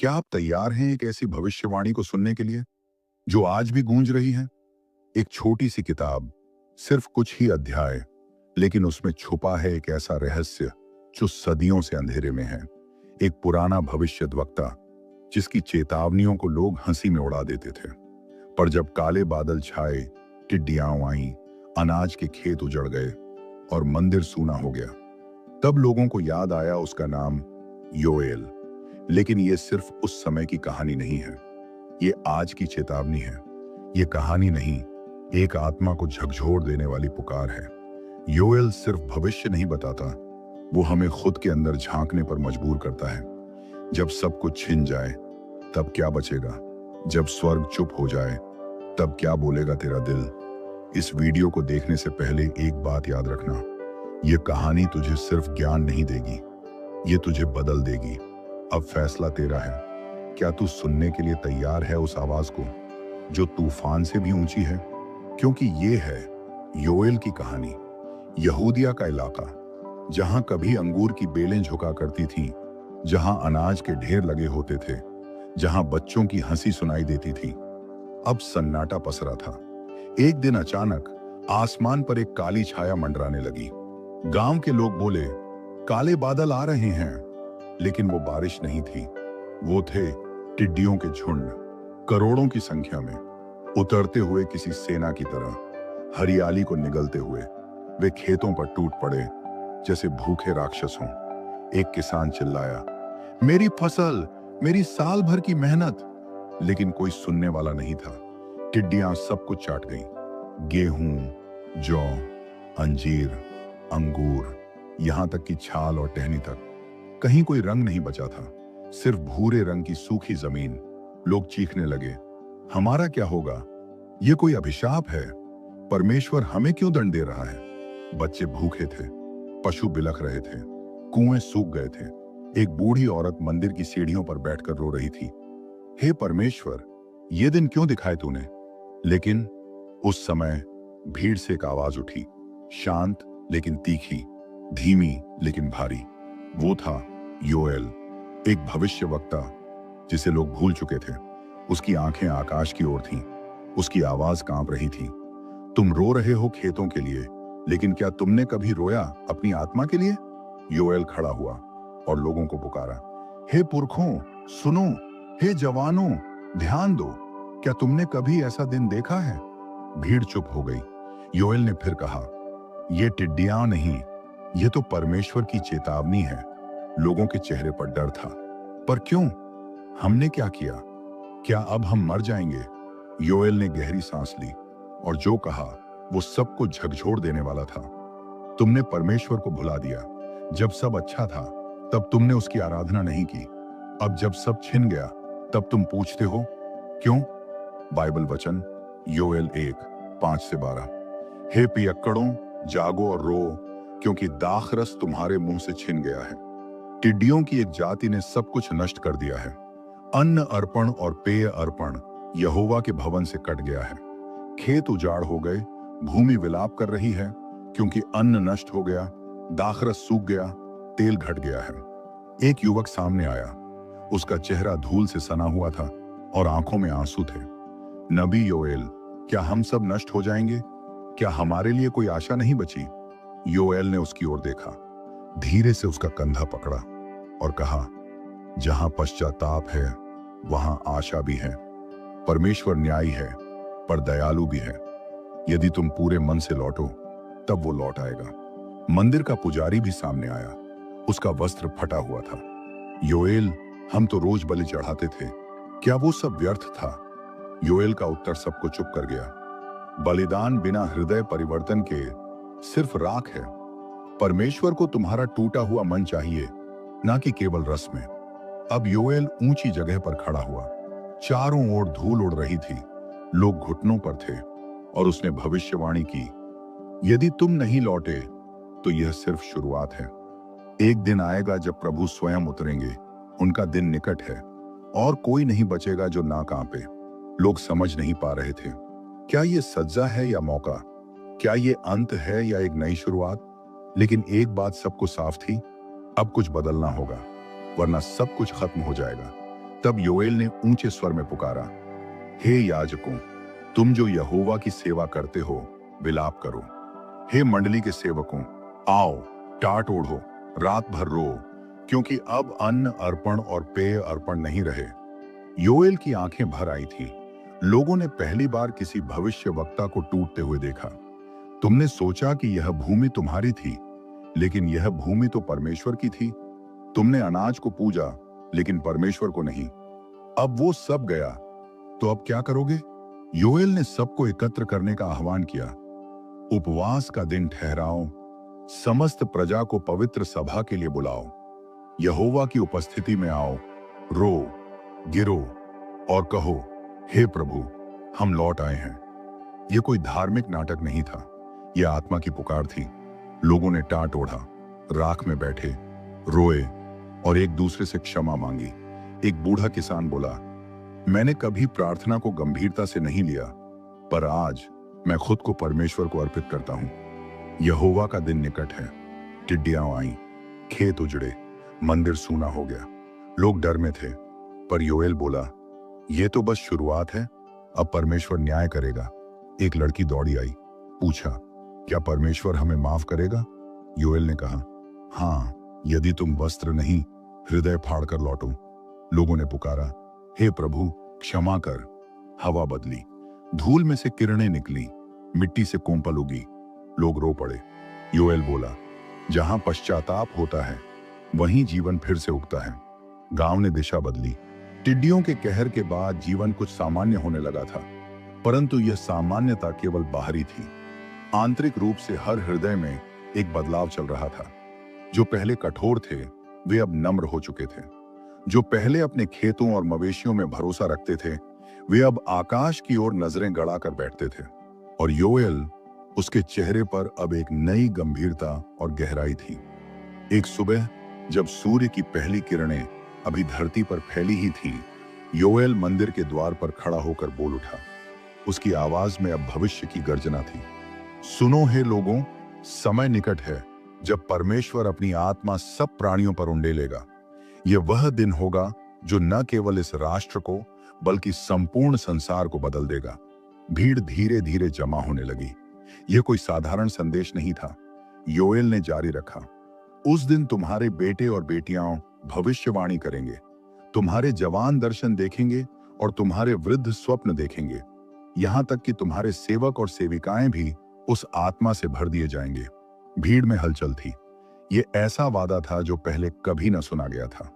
क्या आप तैयार हैं एक ऐसी भविष्यवाणी को सुनने के लिए जो आज भी गूंज रही है? एक छोटी सी किताब, सिर्फ कुछ ही अध्याय, लेकिन उसमें छुपा है एक ऐसा रहस्य जो सदियों से अंधेरे में है। एक पुराना भविष्यद्वक्ता जिसकी चेतावनियों को लोग हंसी में उड़ा देते थे, पर जब काले बादल छाए, टिड्डियां आईं, अनाज के खेत उजड़ गए और मंदिर सूना हो गया, तब लोगों को याद आया उसका नाम, योएल। लेकिन ये सिर्फ उस समय की कहानी नहीं है, ये आज की चेतावनी है। ये कहानी नहीं, एक आत्मा को झकझोर देने वाली पुकार है। योएल सिर्फ भविष्य नहीं बताता, वो हमें खुद के अंदर झांकने पर मजबूर करता है। जब सब कुछ छिन जाए तब क्या बचेगा? जब स्वर्ग चुप हो जाए तब क्या बोलेगा तेरा दिल? इस वीडियो को देखने से पहले एक बात याद रखना, ये कहानी तुझे सिर्फ ज्ञान नहीं देगी, ये तुझे बदल देगी। अब फैसला तेरा है। क्या तू सुनने के लिए तैयार है उस आवाज को जो तूफान से भी ऊंची है? क्योंकि ये है योएल की कहानी। यहूदिया का इलाका, जहां कभी अंगूर की बेलें झुका करती थीं, जहां अनाज के ढेर लगे होते थे, जहां बच्चों की हंसी सुनाई देती थी, अब सन्नाटा पसरा था। एक दिन अचानक आसमान पर एक काली छाया मंडराने लगी। गांव के लोग बोले, काले बादल आ रहे हैं। लेकिन वो बारिश नहीं थी, वो थे टिड्डियों के झुंड, करोड़ों की संख्या में, उतरते हुए किसी सेना की तरह, हरियाली को निगलते हुए। वे खेतों पर टूट पड़े जैसे भूखे राक्षस हों। एक किसान चिल्लाया, मेरी फसल, मेरी साल भर की मेहनत। लेकिन कोई सुनने वाला नहीं था। टिड्डियां सब कुछ चाट गईं। गेहूं, जौ, अंजीर, अंगूर, यहां तक कि छाल और टहनी तक। कहीं कोई रंग नहीं बचा था, सिर्फ भूरे रंग की सूखी जमीन। लोग चीखने लगे, हमारा क्या होगा? ये कोई अभिशाप है? परमेश्वर हमें क्यों दंड दे रहा है? बच्चे भूखे थे, पशु बिलख रहे थे, कुएं सूख गए थे। एक बूढ़ी औरत मंदिर की सीढ़ियों पर बैठकर रो रही थी, हे परमेश्वर, ये दिन क्यों दिखाए तूने? लेकिन उस समय भीड़ से एक आवाज उठी, शांत लेकिन तीखी, धीमी लेकिन भारी। वो था योएल, एक भविष्यवक्ता जिसे लोग भूल चुके थे। उसकी आंखें आकाश की ओर थीं, उसकी आवाज कांप रही थी। तुम रो रहे हो खेतों के लिए, लेकिन क्या तुमने कभी रोया अपनी आत्मा के लिए? योएल खड़ा हुआ और लोगों को पुकारा, हे पुरखों सुनो, हे जवानों ध्यान दो, क्या तुमने कभी ऐसा दिन देखा है? भीड़ चुप हो गई। योएल ने फिर कहा, ये टिड्डियां नहीं, ये तो परमेश्वर की चेतावनी है। लोगों के चेहरे पर डर था। पर क्यों? हमने क्या किया? क्या अब हम मर जाएंगे? योएल ने गहरी सांस ली और जो कहा वो सबको झकझोर देने वाला था। तुमने परमेश्वर को भुला दिया। जब सब अच्छा था तब तुमने उसकी आराधना नहीं की। अब जब सब छिन गया तब तुम पूछते हो क्यों? बाइबल वचन, योएल 1:5-12। हे पियक्कड़ों, जागो और रो, क्योंकि दाखरस तुम्हारे मुंह से छिन गया है। टिड्डियों की एक जाति ने सब कुछ नष्ट कर दिया है। अन्न अर्पण और पेय अर्पण यहोवा के भवन से कट गया है। खेत उजाड़ हो गए, भूमि विलाप कर रही है, क्योंकि अन्न नष्ट हो गया, दाखरस सूख गया, तेल घट गया है। एक युवक सामने आया। उसका चेहरा धूल से सना हुआ था और आंखों में आंसू थे। नबी योएल, क्या हम सब नष्ट हो जाएंगे? क्या हमारे लिए कोई आशा नहीं बची? योएल ने उसकी ओर देखा, धीरे से उसका कंधा पकड़ा और कहा, जहां पश्चाताप है वहां आशा भी है। परमेश्वर न्यायी है पर दयालु भी है। यदि तुम पूरे मन से लौटो तब वो लौट आएगा। मंदिर का पुजारी भी सामने आया। उसका वस्त्र फटा हुआ था। योएल, हम तो रोज बलि चढ़ाते थे, क्या वो सब व्यर्थ था? योएल का उत्तर सबको चुप कर गया। बलिदान बिना हृदय परिवर्तन के सिर्फ राख है। परमेश्वर को तुम्हारा टूटा हुआ मन चाहिए, ना कि केवल रस में। अब योएल ऊंची जगह पर खड़ा हुआ। चारों ओर धूल उड़ रही थी, लोग घुटनों पर थे और उसने भविष्यवाणी की, यदि तुम नहीं लौटे तो यह सिर्फ शुरुआत है। एक दिन आएगा जब प्रभु स्वयं उतरेंगे। उनका दिन निकट है और कोई नहीं बचेगा जो ना कांपे। लोग समझ नहीं पा रहे थे, क्या ये सज्जा है या मौका? क्या ये अंत है या एक नई शुरुआत? लेकिन एक बात सबको साफ थी, अब कुछ बदलना होगा, वरना सब कुछ खत्म हो जाएगा। तब योएल ने ऊंचे स्वर में पुकारा, हे याजकों, तुम जो यहोवा की सेवा करते हो, विलाप करो। हे मंडली के सेवकों, आओ, टाट ओढ़ो, रात भर रो, क्योंकि अब अन्न अर्पण और पेय अर्पण नहीं रहे। योएल की आंखें भर आई थी। लोगों ने पहली बार किसी भविष्यवक्ता को टूटते हुए देखा। तुमने सोचा कि यह भूमि तुम्हारी थी, लेकिन यह भूमि तो परमेश्वर की थी। तुमने अनाज को पूजा, लेकिन परमेश्वर को नहीं। अब वो सब गया, तो अब क्या करोगे? योएल ने सबको एकत्र करने का आह्वान किया। उपवास का दिन ठहराओ, समस्त प्रजा को पवित्र सभा के लिए बुलाओ, यहोवा की उपस्थिति में आओ, रो, गिरो और कहो, हे प्रभु, हम लौट आए हैं। यह कोई धार्मिक नाटक नहीं था, यह आत्मा की पुकार थी। लोगों ने टाट ओढ़ा, राख में बैठे, रोए और एक दूसरे से क्षमा मांगी। एक बूढ़ा किसान बोला, मैंने कभी प्रार्थना को गंभीरता से नहीं लिया, पर आज मैं खुद को परमेश्वर को अर्पित करता हूं। यहोवा का दिन निकट है। टिड्डियां आईं, खेत उजड़े, मंदिर सूना हो गया। लोग डर में थे, पर योएल बोला, यह तो बस शुरुआत है, अब परमेश्वर न्याय करेगा। एक लड़की दौड़ी आई, पूछा, क्या परमेश्वर हमें माफ करेगा? योएल ने कहा, हाँ, यदि तुम वस्त्र नहीं, हृदय फाड़कर लौटो। लोगों ने पुकारा, हे प्रभु, क्षमा कर। हवा बदली, धूल में से किरणें निकली, मिट्टी से कोंपल उगी। लोग रो पड़े। योएल बोला, जहां पश्चाताप होता है, वहीं जीवन फिर से उगता है। गांव ने दिशा बदली। टिड्डियों के कहर के बाद जीवन कुछ सामान्य होने लगा था, परंतु यह सामान्यता केवल बाहरी थी। आंतरिक रूप से हर हृदय में एक बदलाव चल रहा था। जो पहले कठोर थे, वे अब नम्र हो चुके थे। जो पहले अपने खेतों और मवेशियों में भरोसा रखते थे, वे अब आकाश की ओर नजरें गड़ाकर बैठते थे। और योएल, उसके चेहरे पर अब एक नई गंभीरता और गहराई थी। एक सुबह जब सूर्य की पहली किरणें अभी धरती पर फैली ही थीं, योएल मंदिर के द्वार पर खड़ा होकर बोल उठा। उसकी आवाज में अब भविष्य की गर्जना थी। सुनो हे लोगों, समय निकट है जब परमेश्वर अपनी आत्मा सब प्राणियों पर उंडेलेगा। यह वह दिन होगा जो न केवल इस राष्ट्र को, बल्कि संपूर्ण संसार को बदल देगा। भीड़ धीरे धीरे जमा होने लगी। यह कोई साधारण संदेश नहीं था। योएल ने जारी रखा, उस दिन तुम्हारे बेटे और बेटियां भविष्यवाणी करेंगे, तुम्हारे जवान दर्शन देखेंगे और तुम्हारे वृद्ध स्वप्न देखेंगे। यहां तक कि तुम्हारे सेवक और सेविकाएं भी उस आत्मा से भर दिए जाएंगे। भीड़ में हलचल थी। यह ऐसा वादा था जो पहले कभी न सुना गया था।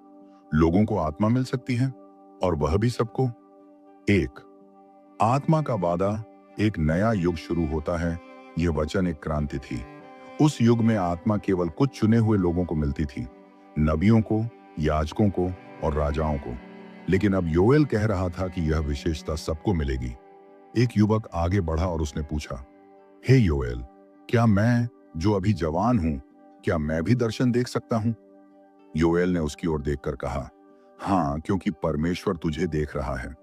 लोगों को आत्मा मिल सकती है, और वह भी सबको। एक आत्मा का वादा, एक नया युग शुरू होता है। यह वचन एक क्रांति थी। उस युग में आत्मा केवल कुछ चुने हुए लोगों को मिलती थी, नबियों को, याजकों को और राजाओं को। लेकिन अब योएल कह रहा था कि यह विशेषता सबको मिलेगी। एक युवक आगे बढ़ा और उसने पूछा, हे योएल, क्या मैं जो अभी जवान हूं, क्या मैं भी दर्शन देख सकता हूं? योएल ने उसकी ओर देखकर कहा, हाँ, क्योंकि परमेश्वर तुझे देख रहा है।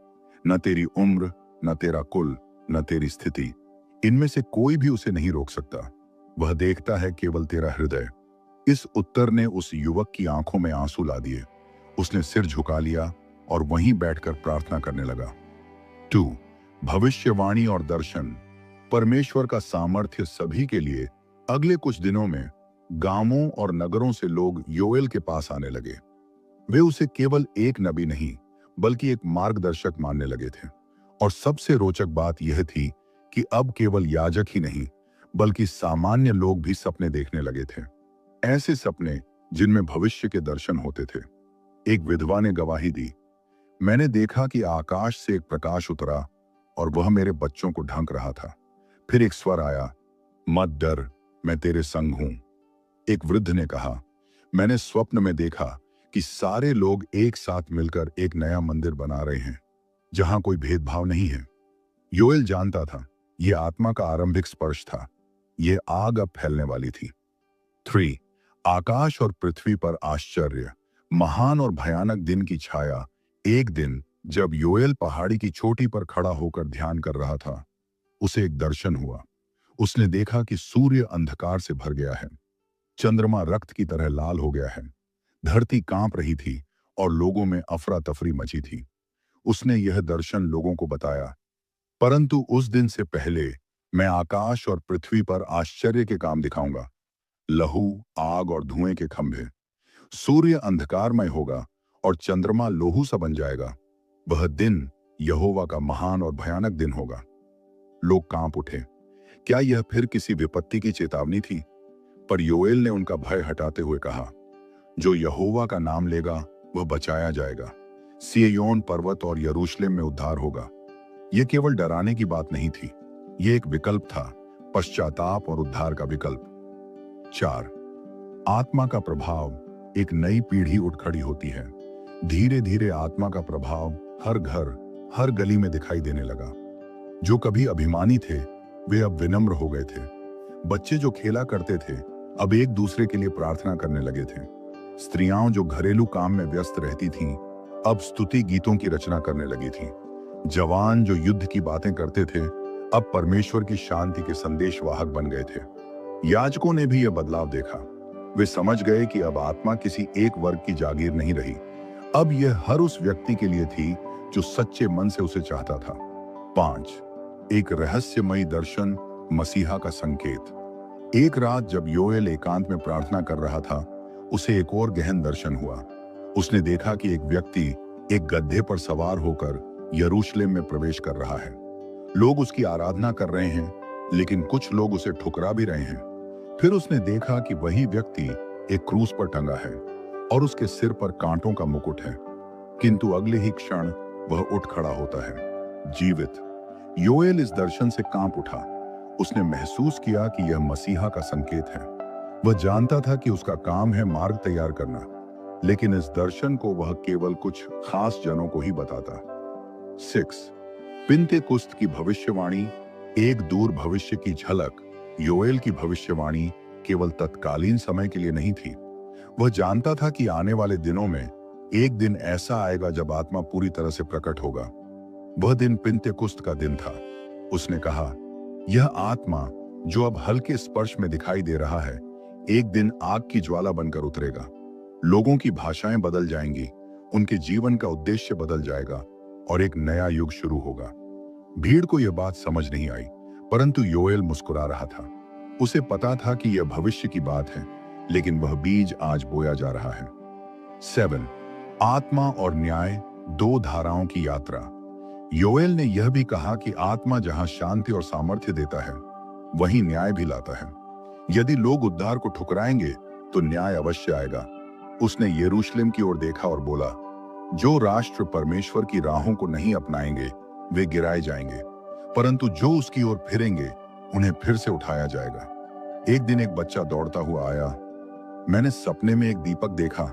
न तेरी उम्र, न तेरा कुल, न तेरी स्थिति, इनमें से कोई भी उसे नहीं रोक सकता। वह देखता है केवल तेरा हृदय। इस उत्तर ने उस युवक की आंखों में आंसू ला दिए। उसने सिर झुका लिया और वहीं बैठकर प्रार्थना करने लगा। 2 भविष्यवाणी और दर्शन। परमेश्वर का सामर्थ्य सभी के लिए। अगले कुछ दिनों में गांवों और नगरों से लोग योएल के पास आने लगे। वे उसे केवल एक नबी नहीं, बल्कि एक मार्गदर्शक मानने लगे थे। और सबसे रोचक बात यह थी कि अब केवल याजक ही नहीं, बल्कि सामान्य लोग भी सपने देखने लगे थे। ऐसे सपने जिनमें भविष्य के दर्शन होते थे। एक विधवा ने गवाही दी, मैंने देखा कि आकाश से एक प्रकाश उतरा और वह मेरे बच्चों को ढंक रहा था। फिर एक स्वर आया, मत डर, मैं तेरे संग हूं। एक वृद्ध ने कहा, मैंने स्वप्न में देखा कि सारे लोग एक साथ मिलकर एक नया मंदिर बना रहे हैं, जहां कोई भेदभाव नहीं है। योएल जानता था, यह आत्मा का आरंभिक स्पर्श था। यह आग अब फैलने वाली थी। 3 आकाश और पृथ्वी पर आश्चर्य। महान और भयानक दिन की छाया। एक दिन जब योएल पहाड़ी की चोटी पर खड़ा होकर ध्यान कर रहा था, उसे एक दर्शन हुआ। उसने देखा कि सूर्य अंधकार से भर गया है, चंद्रमा रक्त की तरह लाल हो गया है, धरती कांप रही थी और लोगों में अफरा तफरी मची थी। उसने यह दर्शन लोगों को बताया, परंतु उस दिन से पहले मैं आकाश और पृथ्वी पर आश्चर्य के काम दिखाऊंगा। लहू, आग और धुएं के खंभे। सूर्य अंधकारमय होगा और चंद्रमा लोहू सा बन जाएगा। वह दिन यहोवा का महान और भयानक दिन होगा। लोग कांप उठे। क्या यह फिर किसी विपत्ति की चेतावनी थी? पर योएल ने उनका भय हटाते हुए कहा, जो यहोवा का नाम लेगा वह बचाया जाएगा। सिय्योन पर्वत और यरूशलेम में उद्धार होगा। यह केवल डराने की बात नहीं थी, यह एक विकल्प था, पश्चाताप और उद्धार का विकल्प। 4. आत्मा का प्रभाव। एक नई पीढ़ी उठ खड़ी होती है। धीरे धीरे आत्मा का प्रभाव हर घर, हर गली में दिखाई देने लगा। जो कभी अभिमानी थे वे अब विनम्र हो गए थे। बच्चे जो खेला करते थे अब एक दूसरे के लिए प्रार्थना करने लगे थे। स्त्रियां जो घरेलू काम में व्यस्त रहती थीं अब स्तुति गीतों की रचना करने लगी थीं। जवान जो युद्ध की बातें करते थे अब परमेश्वर की शांति के संदेशवाहक बन गए थे। याजकों ने भी यह बदलाव देखा। वे समझ गए कि अब आत्मा किसी एक वर्ग की जागीर नहीं रही, अब यह हर उस व्यक्ति के लिए थी जो सच्चे मन से उसे चाहता था। 5. एक रहस्यमयी दर्शन, मसीहा का संकेत। एक रात जब योएल एकांत में प्रार्थना कर रहा था, उसे एक और गहन दर्शन हुआ। उसने देखा कि एक व्यक्ति एक गड्ढे पर सवार होकर यरूशलेम में प्रवेश कर रहा है। लोग उसकी आराधना कर रहे हैं, लेकिन कुछ लोग उसे ठुकरा भी रहे हैं। फिर उसने देखा कि वही व्यक्ति एक क्रूस पर टंगा है और उसके सिर पर कांटों का मुकुट है, किंतु अगले ही क्षण वह उठ खड़ा होता है, जीवित। योएल इस दर्शन से कांप उठा। उसने महसूस किया कि यह मसीहा का संकेत है। वह जानता था कि उसका काम है मार्ग तैयार करना, लेकिन इस दर्शन को वह केवल कुछ खास जनों को ही बताता। 6. पिन्तेकुस्त की भविष्यवाणी। एक दूर भविष्य की झलक। योएल की भविष्यवाणी केवल तत्कालीन समय के लिए नहीं थी। वह जानता था कि आने वाले दिनों में एक दिन ऐसा आएगा जब आत्मा पूरी तरह से प्रकट होगा। वह दिन पिन्तेकुस्त का दिन था। उसने कहा, यह आत्मा जो अब हल्के स्पर्श में दिखाई दे रहा है, एक दिन आग की ज्वाला बनकर उतरेगा। लोगों की भाषाएं बदल जाएंगी, उनके जीवन का उद्देश्य बदल जाएगा और एक नया युग शुरू होगा। भीड़ को यह बात समझ नहीं आई, परंतु योएल मुस्कुरा रहा था। उसे पता था कि यह भविष्य की बात है, लेकिन वह बीज आज बोया जा रहा है। 7. आत्मा और न्याय, दो धाराओं की यात्रा। योएल ने यह भी कहा कि आत्मा जहां शांति और सामर्थ्य देता है, वहीं न्याय भी लाता है। यदि लोग उद्धार को ठुकराएंगे तो न्याय अवश्य आएगा। उसने यरूशलेम की ओर देखा और बोला, जो राष्ट्र परमेश्वर की राहों को नहीं अपनाएंगे वे गिराए जाएंगे, परंतु जो उसकी ओर फिरेंगे उन्हें फिर से उठाया जाएगा। एक दिन एक बच्चा दौड़ता हुआ आया। मैंने सपने में एक दीपक देखा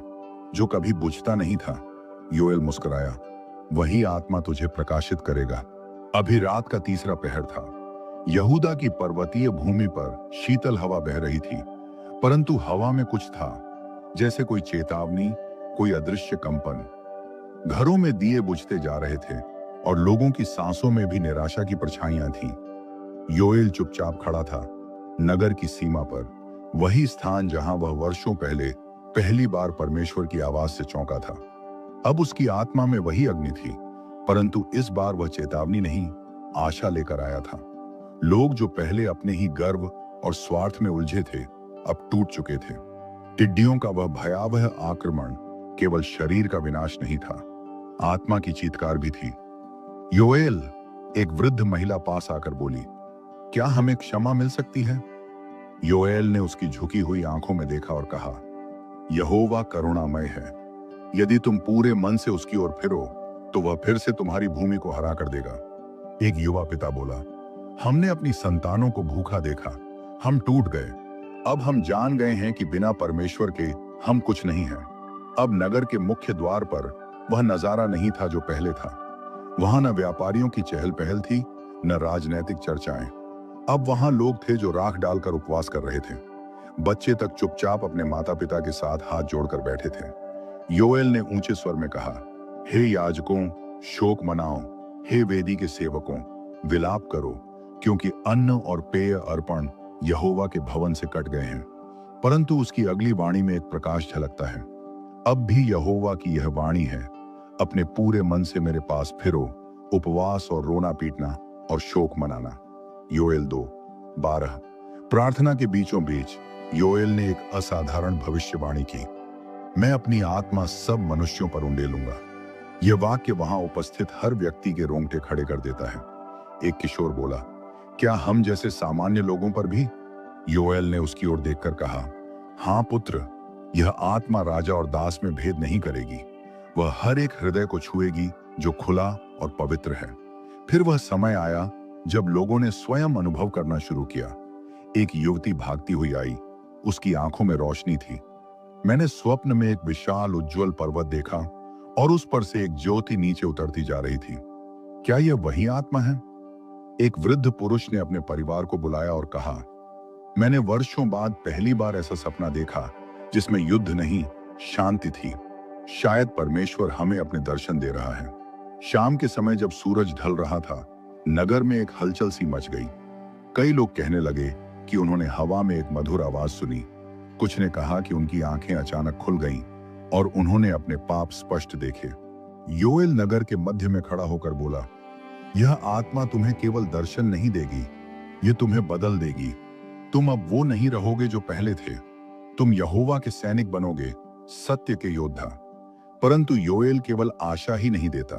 जो कभी बुझता नहीं था। योएल मुस्कुराया, वही आत्मा तुझे प्रकाशित करेगा। अभी रात का तीसरा पहर था। यहूदा की पर्वतीय भूमि पर शीतल हवा बह रही थी, परंतु हवा में कुछ था, जैसे कोई चेतावनी, कोई अदृश्य कंपन। घरों में दिए बुझते जा रहे थे और लोगों की सांसों में भी निराशा की परछाइयां थीं। योएल चुपचाप खड़ा था, नगर की सीमा पर, वही स्थान जहां वह वर्षों पहले पहली बार परमेश्वर की आवाज से चौंका था। अब उसकी आत्मा में वही अग्नि थी, परंतु इस बार वह चेतावनी नहीं, आशा लेकर आया था। लोग जो पहले अपने ही गर्व और स्वार्थ में उलझे थे, अब टूट चुके थे। टिड्डियों का वह भयावह आक्रमण केवल शरीर का विनाश नहीं था, आत्मा की चीत्कार भी थी। योएल, एक वृद्ध महिला पास आकर बोली, क्या हमें क्षमा मिल सकती है? योएल ने उसकी झुकी हुई आंखों में देखा और कहा, यहोवा करुणामय है। यदि तुम पूरे मन से उसकी ओर फिरो तो वह फिर से तुम्हारी भूमि को हरा कर देगा। एक युवा पिता बोला, हमने अपनी संतानों को भूखा देखा, हम टूट गए। अब हम जान गए हैं कि बिना परमेश्वर के हम कुछ नहीं हैं। अब नगर के मुख्य द्वार पर वह नजारा नहीं था जो पहले था। वहां न व्यापारियों की चहल पहल थी, न राजनैतिक चर्चाएं। अब वहां लोग थे जो राख डालकर उपवास कर रहे थे। बच्चे तक चुपचाप अपने माता पिता के साथ हाथ जोड़कर बैठे थे। योएल ने ऊंचे स्वर में कहा, हे याजकों, शोक मनाओ, हे वेदी के सेवकों, विलाप करो, क्योंकि अन्न और पेय अर्पण यहोवा के भवन से कट गए हैं। परंतु उसकी अगली वाणी में एक प्रकाश झलकता है। अब भी यहोवा की यह वाणी है, अपने पूरे मन से मेरे पास फिरो, उपवास और रोना पीटना और शोक मनाना। योएल 2:12। प्रार्थना के बीचों बीच योएल ने एक असाधारण भविष्यवाणी की। मैं अपनी आत्मा सब मनुष्यों पर उंडेलूंगा। यह वाक्य वहां उपस्थित हर व्यक्ति के रोंगटे खड़े कर देता है। एक किशोर बोला, क्या हम जैसे सामान्य लोगों पर भी? योएल ने उसकी ओर देखकर कहा, हाँ पुत्र, यह आत्मा राजा और दास में भेद नहीं करेगी। वह हर एक हृदय को छुएगी जो खुला और पवित्र है। फिर वह समय आया जब लोगों ने स्वयं अनुभव करना शुरू किया। एक युवती भागती हुई आई, उसकी आंखों में रोशनी थी। मैंने स्वप्न में एक विशाल उज्जवल पर्वत देखा और उस पर से एक ज्योति नीचे उतरती जा रही थी। क्या यह वही आत्मा है? एक वृद्ध पुरुष ने अपने परिवार को बुलाया और कहा, मैंने वर्षों बाद पहली बार ऐसा सपना देखा जिसमें युद्ध नहीं, शांति थी। शायद परमेश्वर हमें अपने दर्शन दे रहा है। शाम के समय जब सूरज ढल रहा था, नगर में एक हलचल सी मच गई। कई लोग कहने लगे कि उन्होंने हवा में एक मधुर आवाज सुनी। कुछ ने कहा कि उनकी आंखें अचानक खुल गईं और उन्होंने अपने पाप स्पष्ट देखे। योएल नगर के मध्य में खड़ा होकर बोला, यह आत्मा तुम्हें केवल दर्शन नहीं देगी, यह तुम्हें बदल देगी। तुम अब वो नहीं रहोगे जो पहले थे। तुम यहोवा के सैनिक बनोगे, सत्य के योद्धा। परंतु योएल केवल आशा ही नहीं देता,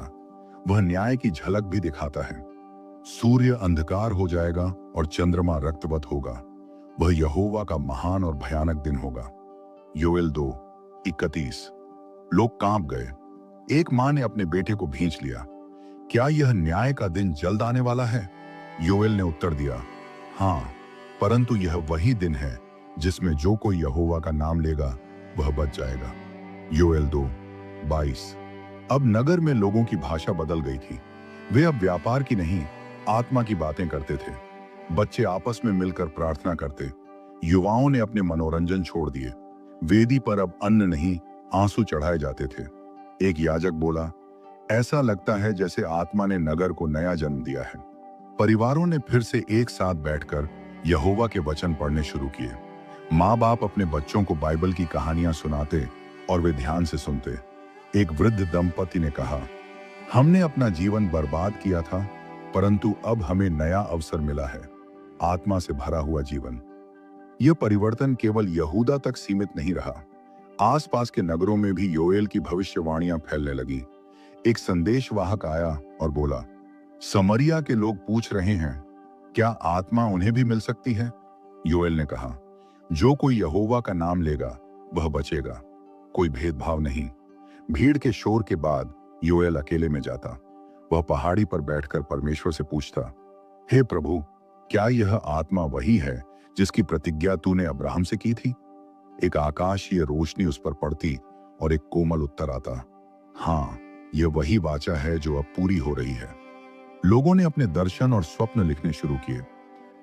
वह न्याय की झलक भी दिखाता है। सूर्य अंधकार हो जाएगा और चंद्रमा रक्तवत होगा। वह यहोवा का महान और भयानक दिन होगा। योएल 2:31। लोग कांप गए। एक मां ने अपने बेटे को भींच लिया, क्या यह न्याय का दिन जल्द आने वाला है? योएल ने उत्तर दिया, हाँ, परंतु यह वही दिन है जिसमें जो कोई यहोवा का नाम लेगा वह बच जाएगा। योएल 2:22। अब नगर में लोगों की भाषा बदल गई थी। वे अब व्यापार की नहीं, आत्मा की बातें करते थे। बच्चे आपस में मिलकर प्रार्थना करते। युवाओं ने अपने मनोरंजन छोड़ दिए। वेदी पर अब अन्न नहीं, आंसू चढ़ाए जाते थे। एक याजक बोला, ऐसा लगता है जैसे आत्मा ने नगर को नया जन्म दिया है। परिवारों ने फिर से एक साथ बैठकर यहोवा के वचन पढ़ने शुरू किए। माँ बाप अपने बच्चों को बाइबल की कहानियां सुनाते और वे ध्यान से सुनते। एक वृद्ध दंपति ने कहा, हमने अपना जीवन बर्बाद किया था, परंतु अब हमें नया अवसर मिला है, आत्मा से भरा हुआ जीवन। यह परिवर्तन केवल यहूदा तक सीमित नहीं रहा। आसपास के नगरों में भी योएल की भविष्यवाणियां फैलने लगी। एक संदेशवाहक आया और बोला, समरिया के लोग पूछ रहे हैं, क्या आत्मा उन्हें भी मिल सकती है? योएल ने कहा, जो कोई यहोवा का नाम लेगा वह बचेगा। कोई भेदभाव नहीं। भीड़ के शोर के बाद योएल अकेले में जाता। वह पहाड़ी पर बैठकर परमेश्वर से पूछता, हे प्रभु, क्या यह आत्मा वही है जिसकी प्रतिज्ञा तूने अब्राहम से की थी? एक आकाशीय रोशनी उस पर पड़ती और एक कोमल उत्तर आता, हाँ, यह वही वाचा है जो अब पूरी हो रही है। लोगों ने अपने दर्शन और स्वप्न लिखने शुरू किए।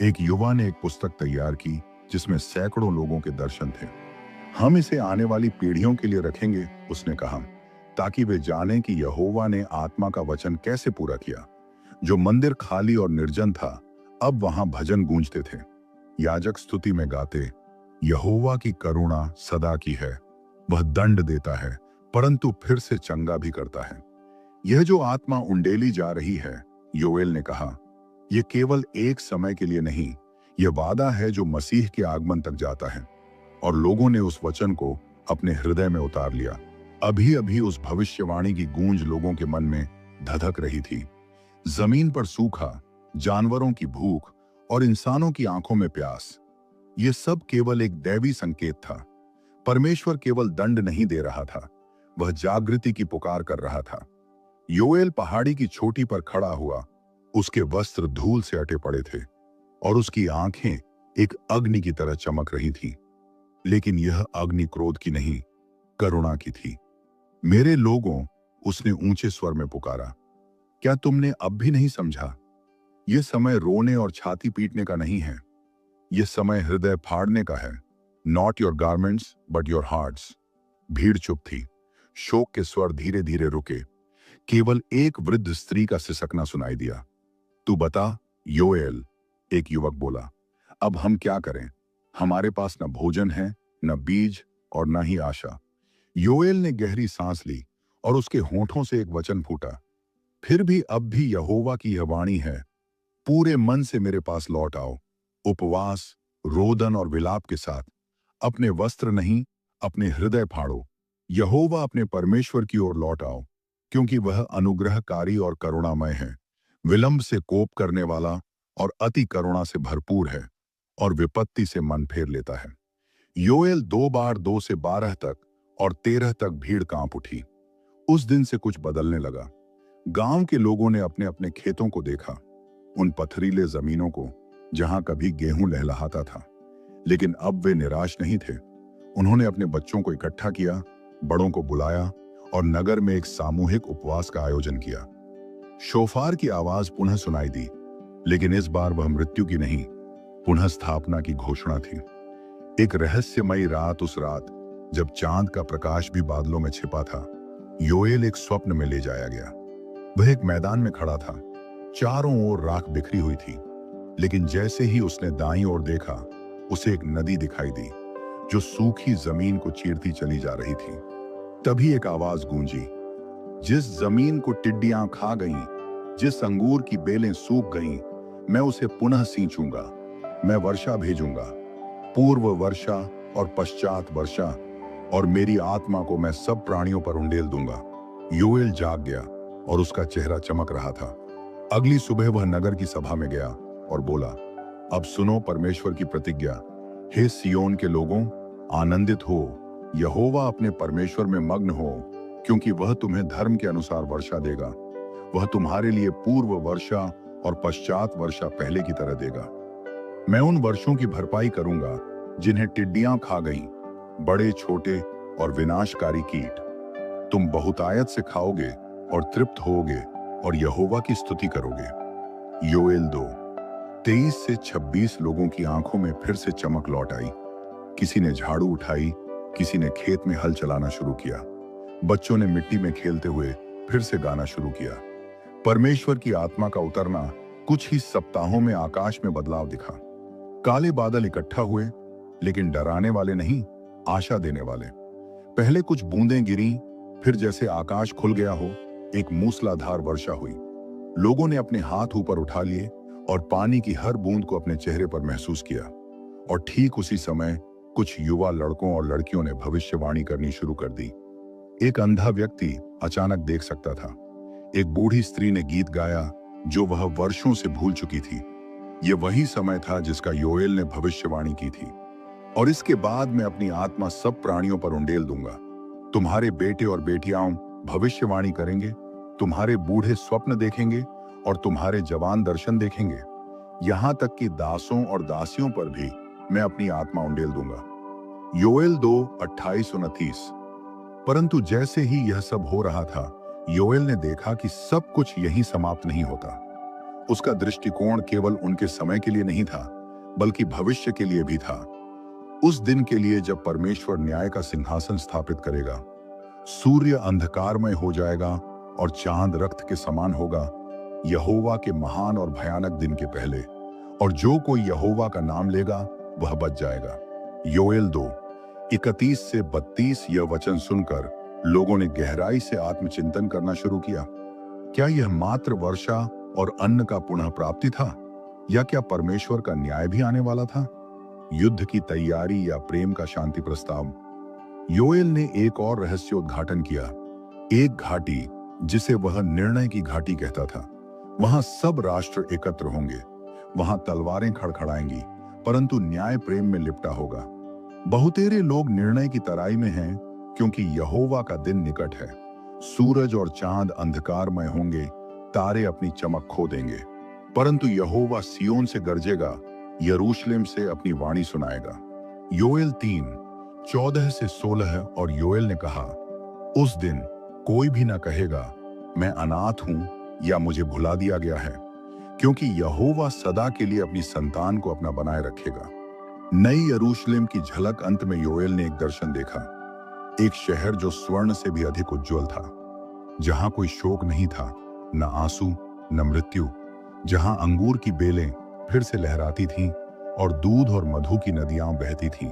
एक युवा ने एक पुस्तक तैयार की जिसमें सैकड़ों लोगों के दर्शन थे। हम इसे आने वाली पीढ़ियों के लिए रखेंगे, उसने कहा, ताकि वे जानें कि यहोवा ने आत्मा का वचन कैसे पूरा किया। जो मंदिर खाली और निर्जन था, अब वहां भजन गूंजते थे। याजक स्तुति में गाते, यहोवा की करुणा सदा की है, वह दंड देता है परंतु फिर से चंगा भी करता है। यह जो आत्मा उंडेली जा रही है, योएल ने कहा, यह केवल एक समय के लिए नहीं, यह वादा है जो मसीह के आगमन तक जाता है। और लोगों ने उस वचन को अपने हृदय में उतार लिया। अभी अभी उस भविष्यवाणी की गूंज लोगों के मन में धधक रही थी। जमीन पर सूखा, जानवरों की भूख और इंसानों की आंखों में प्यास, ये सब केवल एक दैवी संकेत था। परमेश्वर केवल दंड नहीं दे रहा था, वह जागृति की पुकार कर रहा था। योएल पहाड़ी की चोटी पर खड़ा हुआ। उसके वस्त्र धूल से अटे पड़े थे और उसकी आंखें एक अग्नि की तरह चमक रही थीं। लेकिन यह अग्नि क्रोध की नहीं, करुणा की थी। मेरे लोगों, उसने ऊंचे स्वर में पुकारा, क्या तुमने अब भी नहीं समझा? यह समय रोने और छाती पीटने का नहीं है, यह समय हृदय फाड़ने का है। Not your garments but your hearts. भीड़ चुप थी। शोक के स्वर धीरे धीरे रुके। केवल एक वृद्ध स्त्री का सिसकना सुनाई दिया। तू बता योएल, एक युवक बोला, अब हम क्या करें? हमारे पास न भोजन है, न बीज और न ही आशा। योएल ने गहरी सांस ली और उसके होठों से एक वचन फूटा, फिर भी अब भी यहोवा की यह वाणी है, पूरे मन से मेरे पास लौट आओ, उपवास, रोदन और विलाप के साथ। अपने वस्त्र नहीं, अपने हृदय फाड़ो। यहोवा अपने परमेश्वर की ओर लौट आओ, क्योंकि वह अनुग्रहकारी और करुणामय है, विलंब से कोप करने वाला और अति करुणा से भरपूर है, और विपत्ति से मन फेर लेता है। योएल 2 बार 2 से 12 तक और 13 तक भीड़ कांप उठी। उस दिन से कुछ बदलने लगा। गांव के लोगों ने अपने अपने खेतों को देखा, उन पथरीले जमीनों को जहां कभी गेहूं लहलहाता था। लेकिन अब वे निराश नहीं थे। उन्होंने अपने बच्चों को इकट्ठा किया, बड़ों को बुलाया और नगर में एक सामूहिक उपवास का आयोजन किया। शोफार की आवाज पुनः सुनाई दी, लेकिन इस बार वह मृत्यु की नहीं, पुनः स्थापना की घोषणा थी। एक रहस्यमयी रात, उस रात जब चांद का प्रकाश भी बादलों में छिपा था, योएल एक स्वप्न में ले जाया गया। वह एक मैदान में खड़ा था, चारों ओर राख बिखरी हुई थी, लेकिन जैसे ही उसने दाईं ओर देखा, उसे एक नदी दिखाई दी जो सूखी जमीन को चीरती चली जा रही थी। तभी एक आवाज गूंजी, जिस जमीन को टिड्डियां खा गईं, जिस अंगूर की बेलें सूख गईं, मैं उसे पुनः सींचूंगा। मैं वर्षा भेजूंगा, पूर्व वर्षा और पश्चात वर्षा, और मेरी आत्मा को मैं सब प्राणियों पर उंडेल दूंगा। योएल जाग गया और उसका चेहरा चमक रहा था। अगली सुबह वह नगर की सभा में गया और बोला, अब सुनो परमेश्वर की प्रतिज्ञा। हे सियोन के लोगों, आनंदित हो, यहोवा अपने परमेश्वर में मग्न हो, क्योंकि वह तुम्हें धर्म के अनुसार वर्षा देगा। वह तुम्हारे लिए पूर्व वर्षा और पश्चात वर्षा पहले की तरह देगा। मैं उन वर्षों की भरपाई करूंगा जिन्हें टिड्डियां खा गईं, बड़े छोटे और विनाशकारी कीट। तुम बहुतायत से खाओगे और तृप्त होगे और यहोवा की स्तुति करोगे। योएल 2, 23 से 26 लोगों की आंखों में फिर से चमक लौट आई। किसी ने झाड़ू उठाई, किसी ने खेत में हल चलाना शुरू किया। बच्चों ने मिट्टी में खेलते हुए फिर से गाना शुरू किया। परमेश्वर की आत्मा का उतरना कुछ ही सप्ताहों में आकाश में बदलाव दिखा। काले बादल इकट्ठा हुए, लेकिन डराने वाले नहीं, आशा देने वाले। पहले कुछ बूंदें गिरी, फिर जैसे आकाश खुल गया हो, एक मूसलाधार वर्षा हुई। लोगों ने अपने हाथ ऊपर उठा लिए और पानी की हर बूंद को अपने चेहरे पर महसूस किया। और ठीक उसी समय कुछ युवा लड़कों और लड़कियों ने भविष्यवाणी करनी शुरू कर दी। एक अंधा व्यक्ति अचानक देख सकता था। एक बूढ़ी स्त्री ने गीत गाया जो वह वर्षों से भूल चुकी थी। यह वही समय था जिसका योएल ने भविष्यवाणी की थी। और इसके बाद मैं अपनी आत्मा सब प्राणियों पर उंडेल दूंगा। तुम्हारे बेटे और बेटियां भविष्यवाणी करेंगे, तुम्हारे बूढ़े स्वप्न देखेंगे और तुम्हारे जवान दर्शन देखेंगे। यहां तक कि दासों और दासियों पर भी मैं अपनी आत्मा उंडेल दूंगा। योएल 2, 28-29। परंतु जैसे ही यह सब हो रहा था, योएल ने देखा कि सब कुछ यहीं समाप्त नहीं होता। उसका दृष्टिकोण केवल उनके समय के लिए नहीं था, बल्कि भविष्य के लिए भी था। उस दिन के लिए जब परमेश्वर न्याय का सिंहासन स्थापित करेगा। सूर्य अंधकारमय हो जाएगा और चांद रक्त के समान होगा, यहोवा के महान और भयानक दिन के पहले। और जो कोई यहोवा का नाम लेगा वह बच जाएगा। योएल 2, 31 से 32। यह वचन सुनकर लोगों ने गहराई से आत्मचिंतन करना शुरू किया। क्या यह मात्र वर्षा और अन्न का पुनः प्राप्ति था, या क्या परमेश्वर का न्याय भी आने वाला था? युद्ध की तैयारी या प्रेम का शांति प्रस्ताव? योएल ने एक और रहस्योद्घाटन किया। एक घाटी जिसे वह निर्णय की घाटी कहता था। वहां सब राष्ट्र एकत्र होंगे, वहां तलवारें खड़खड़ाएंगी, परंतु न्याय प्रेम में लिपटा होगा। बहुतेरे लोग निर्णय की तराई में हैं, क्योंकि यहोवा का दिन निकट है। सूरज और चांद अंधकारमय होंगे, तारे अपनी चमक खो देंगे, परंतु यहोवा सियोन से गरजेगा, यरूशलेम से अपनी वाणी सुनाएगा। योएल 3, 14 से 16। और योएल ने कहा, उस दिन कोई भी न कहेगा मैं अनाथ हूं या मुझे भुला दिया गया है, क्योंकि यहोवा सदा के लिए अपनी संतान को अपना बनाए रखेगा। नई यरूशलेम की झलक। अंत में योएल ने एक दर्शन देखा, एक शहर जो स्वर्ण से भी अधिक उज्जवल था, जहां कोई शोक नहीं था, न आंसू न मृत्यु, जहां अंगूर की बेलें फिर से लहराती थीं और दूध और मधु की नदियां बहती थीं।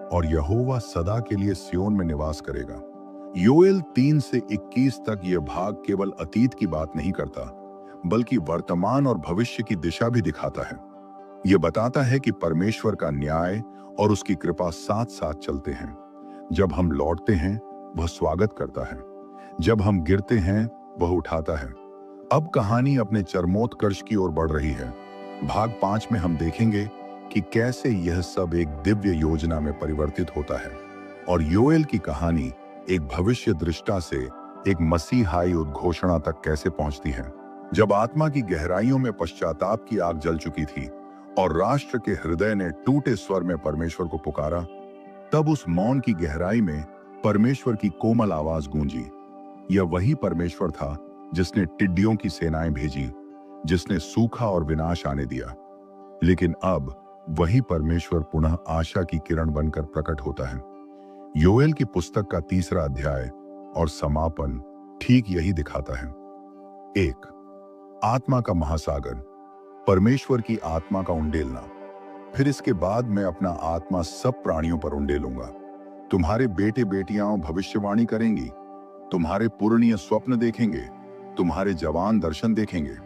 और यहोवा सदा के लिए सियोन में निवास करेगा। योएल 3 से 21 तक यह भाग केवल अतीत की बात नहीं करता, बल्कि वर्तमान और भविष्य की दिशा भी दिखाता है। यह बताता है कि परमेश्वर का न्याय और उसकी कृपा साथ साथ चलते हैं। जब हम लौटते हैं, वह स्वागत करता है। जब हम गिरते हैं, वह उठाता है। अब कहानी अपने चरमोत्कर्ष की ओर बढ़ रही है। भाग 5 में हम देखेंगे कि कैसे यह सब एक दिव्य योजना में परिवर्तित होता है और योएल की कहानी एक भविष्य दृष्टा से एक मसीहाई उद्घोषणा तक कैसे पहुंचती है। जब आत्मा की गहराइयों में पश्चाताप की आग जल चुकी थी और राष्ट्र के हृदय ने टूटे स्वर में परमेश्वर को पुकारा, तब उस मौन की गहराई में परमेश्वर की कोमल आवाज गूंजी। यह वही परमेश्वर था जिसने टिड्डियों की सेनाएं भेजी, जिसने सूखा और विनाश आने दिया। लेकिन अब वही परमेश्वर पुनः आशा की किरण बनकर प्रकट होता है। योएल की पुस्तक का 3रा अध्याय और समापन ठीक यही दिखाता है। 1, आत्मा का महासागर, परमेश्वर की आत्मा का उंडेलना। फिर इसके बाद मैं अपना आत्मा सब प्राणियों पर उंडेलूंगा। तुम्हारे बेटे बेटियां भविष्यवाणी करेंगी, तुम्हारे पुरनिय स्वप्न देखेंगे, तुम्हारे जवान दर्शन देखेंगे।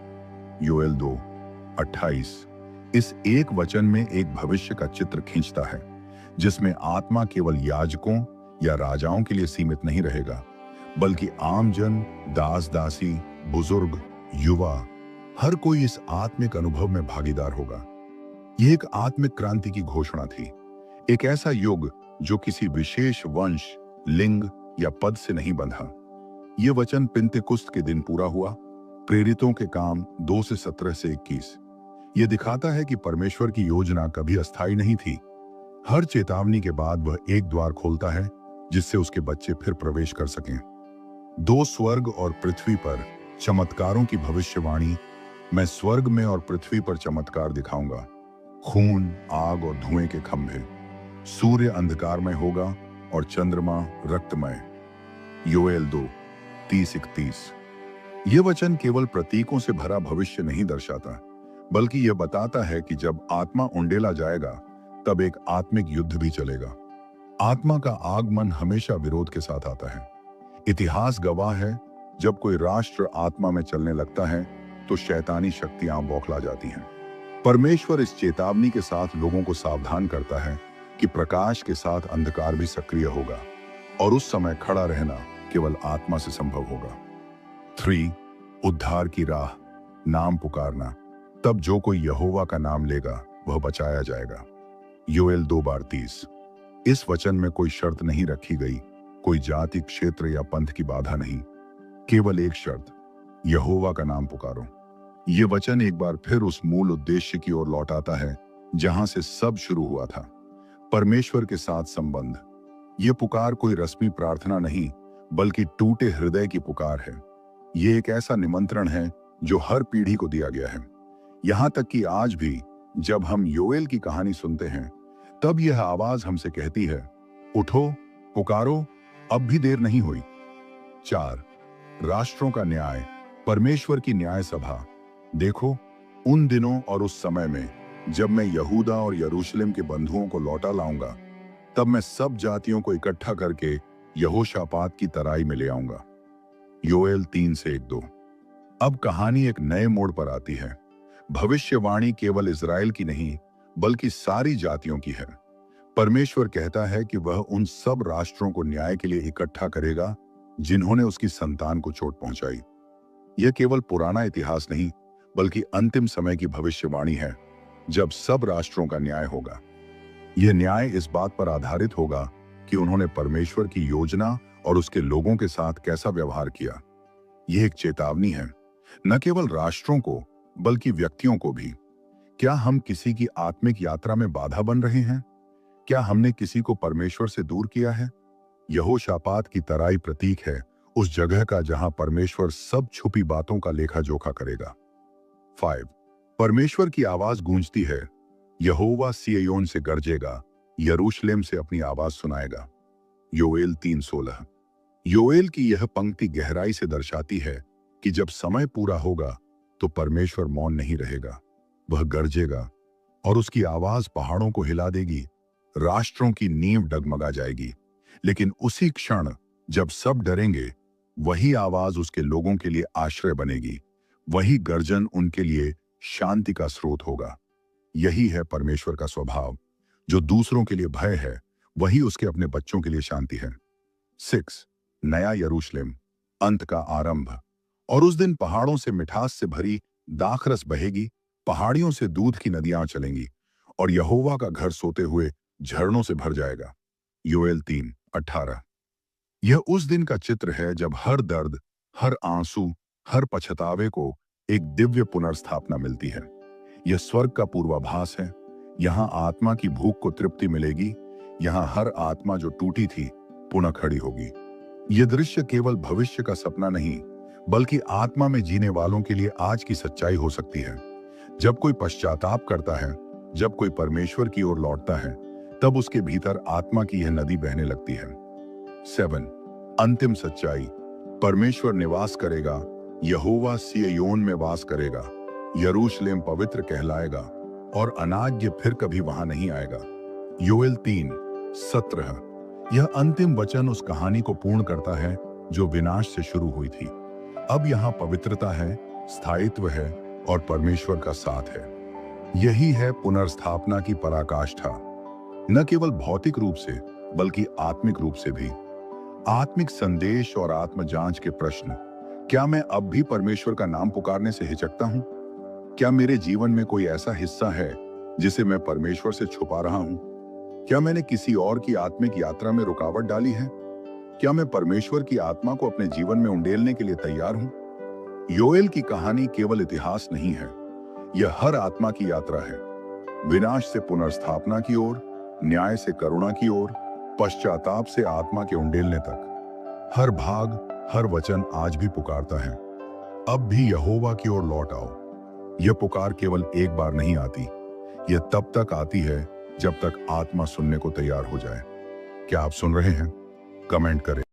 योएल 2:28। इस एक वचन में एक भविष्य का चित्र खींचता है, जिसमें आत्मा केवल याजकों या राजाओं के लिए सीमित नहीं रहेगा, बल्कि आमजन, दास दासी, बुजुर्ग, युवा, हर कोई इस आत्मिक अनुभव में भागीदार होगा। यह एक आत्मिक क्रांति की घोषणा थी, एक ऐसा युग जो किसी विशेष वंश, लिंग या पद से नहीं बंधा। यह वचन पिंतेकुस्त के दिन पूरा हुआ। प्रेरितों के काम 2 से 17 से 21। यह दिखाता है कि परमेश्वर की योजना कभी अस्थायी नहीं थी। हर चेतावनी के बाद वह एक द्वार खोलता है जिससे उसके बच्चे फिर प्रवेश कर सकें। 2 स्वर्ग और पृथ्वी पर चमत्कारों की भविष्यवाणी। मैं स्वर्ग में और पृथ्वी पर चमत्कार दिखाऊंगा, खून, आग और धुएं के खंभे। सूर्य अंधकारमय होगा और चंद्रमा रक्तमय। योएल 2:30-31। यह वचन केवल प्रतीकों से भरा भविष्य नहीं दर्शाता, बल्कि यह बताता है कि जब आत्मा उंडेला जाएगा, तब एक आत्मिक युद्ध भी चलेगा। आत्मा का आगमन हमेशा विरोध के साथ आता है। इतिहास गवाह है, जब कोई राष्ट्र आत्मा में चलने लगता है तो शैतानी शक्तियां बौखला जाती हैं। परमेश्वर इस चेतावनी के साथ लोगों को सावधान करता है कि प्रकाश के साथ अंधकार भी सक्रिय होगा और उस समय खड़ा रहना केवल आत्मा से संभव होगा। 3, उद्धार की राह, नाम पुकारना। तब जो कोई यहोवा का नाम लेगा वह बचाया जाएगा। योएल 2:30। इस वचन में कोई शर्त नहीं रखी गई, कोई जाति, क्षेत्र या पंथ की बाधा नहीं, केवल एक शर्त, यहोवा का नाम पुकारो। यह वचन एक बार फिर उस मूल उद्देश्य की ओर लौटाता है जहां से सब शुरू हुआ था, परमेश्वर के साथ संबंध। यह पुकार कोई रस्मी प्रार्थना नहीं, बल्कि टूटे हृदय की पुकार है। यह एक ऐसा निमंत्रण है जो हर पीढ़ी को दिया गया है। यहां तक कि आज भी जब हम योएल की कहानी सुनते हैं, तब यह आवाज हमसे कहती है, उठो, पुकारो, अब भी देर नहीं हुई। 4, राष्ट्रों का न्याय, परमेश्वर की न्याय सभा। देखो, उन दिनों और उस समय में जब मैं यहूदा और यरूशलेम के बंधुओं को लौटा लाऊंगा, तब मैं सब जातियों को इकट्ठा करके यहोशापात की तराई में ले आऊंगा। योएल 3:1-2। अब कहानी एक नए मोड़ पर आती है। भविष्यवाणी केवल इजराइल की नहीं, बल्कि सारी जातियों की है। परमेश्वर कहता है कि वह उन सब राष्ट्रों को न्याय के लिए इकट्ठा करेगा जिन्होंने उसकी संतान को चोट पहुंचाई। यह केवल पुराना इतिहास नहीं, बल्कि अंतिम समय की भविष्यवाणी है, जब सब राष्ट्रों का न्याय होगा। यह न्याय इस बात पर आधारित होगा कि उन्होंने परमेश्वर की योजना और उसके लोगों के साथ कैसा व्यवहार किया। यह एक चेतावनी है, न केवल राष्ट्रों को, बल्कि व्यक्तियों को भी। क्या हम किसी की आत्मिक यात्रा में बाधा बन रहे हैं? क्या हमने किसी को परमेश्वर से दूर किया है? यहोशापात की तराई प्रतीक है उस जगह का जहां परमेश्वर सब छुपी बातों का लेखा जोखा करेगा। 5, परमेश्वर की आवाज गूंजती है, यहोवा सिय्योन से गरजेगा, यरूशलेम से अपनी आवाज सुनाएगा। योएल 3:16। योएल की यह पंक्ति गहराई से दर्शाती है कि जब समय पूरा होगा तो परमेश्वर मौन नहीं रहेगा, वह गरजेगा और उसकी आवाज पहाड़ों को हिला देगी, राष्ट्रों की नींव डगमगा जाएगी। लेकिन उसी क्षण जब सब डरेंगे, वही आवाज उसके लोगों के लिए आश्रय बनेगी, वही गर्जन उनके लिए शांति का स्रोत होगा। यही है परमेश्वर का स्वभाव। जो दूसरों के लिए भय है, वही उसके अपने बच्चों के लिए शांति है। 6, नया यरूशलेम, अंत का आरंभ। और उस दिन पहाड़ों से मिठास से भरी दाखरस बहेगी, पहाड़ियों से दूध की नदियां चलेंगी, और यहोवा का घर सोते हुए झरनों से भर जाएगा। योएल 3:18। यह उस दिन का चित्र है जब हर दर्द, हर आंसू, हर पछतावे को एक दिव्य पुनर्स्थापना मिलती है। यह स्वर्ग का पूर्वाभास है। यहाँ आत्मा की भूख को तृप्ति मिलेगी। यहाँ हर आत्मा जो टूटी थी पुनः खड़ी होगी। यह दृश्य केवल भविष्य का सपना नहीं, बल्कि आत्मा में जीने वालों के लिए आज की सच्चाई हो सकती है। जब कोई पश्चाताप करता है, जब कोई परमेश्वर की ओर लौटता है, तब उसके भीतर आत्मा की यह नदी बहने लगती है। 7, अंतिम सच्चाई। परमेश्वर निवास करेगा, यहोवा सिय्योन में वास करेगा, यरूशलेम पवित्र कहलाएगा और अनाज्ञ फिर कभी वहां नहीं आएगा। योएल 3:17। यह अंतिम वचन उस कहानी को पूर्ण करता है जो विनाश से शुरू हुई थी। अब यहाँ पवित्रता है, स्थायित्व है और परमेश्वर का साथ है। यही है पुनर्स्थापना की पराकाष्ठा, न केवल भौतिक रूप से बल्कि आत्मिक रूप से भी। आत्मिक संदेश और आत्मजांच के प्रश्न। क्या मैं अब भी परमेश्वर का नाम पुकारने से हिचकता हूं? क्या मेरे जीवन में कोई ऐसा हिस्सा है जिसे मैं परमेश्वर से छुपा रहा हूं? क्या मैंने किसी और की आत्मिक यात्रा में रुकावट डाली है? क्या मैं परमेश्वर की आत्मा को अपने जीवन में उंडेलने के लिए तैयार हूं? योएल की कहानी केवल इतिहास नहीं है, यह हर आत्मा की यात्रा है। विनाश से पुनर्स्थापना की ओर, न्याय से करुणा की ओर, पश्चाताप से आत्मा के उंडेलने तक। हर भाग, हर वचन आज भी पुकारता है, अब भी यहोवा की ओर लौट आओ। यह पुकार केवल एक बार नहीं आती, यह तब तक आती है जब तक आत्मा सुनने को तैयार हो जाए। क्या आप सुन रहे हैं? कमेंट करें।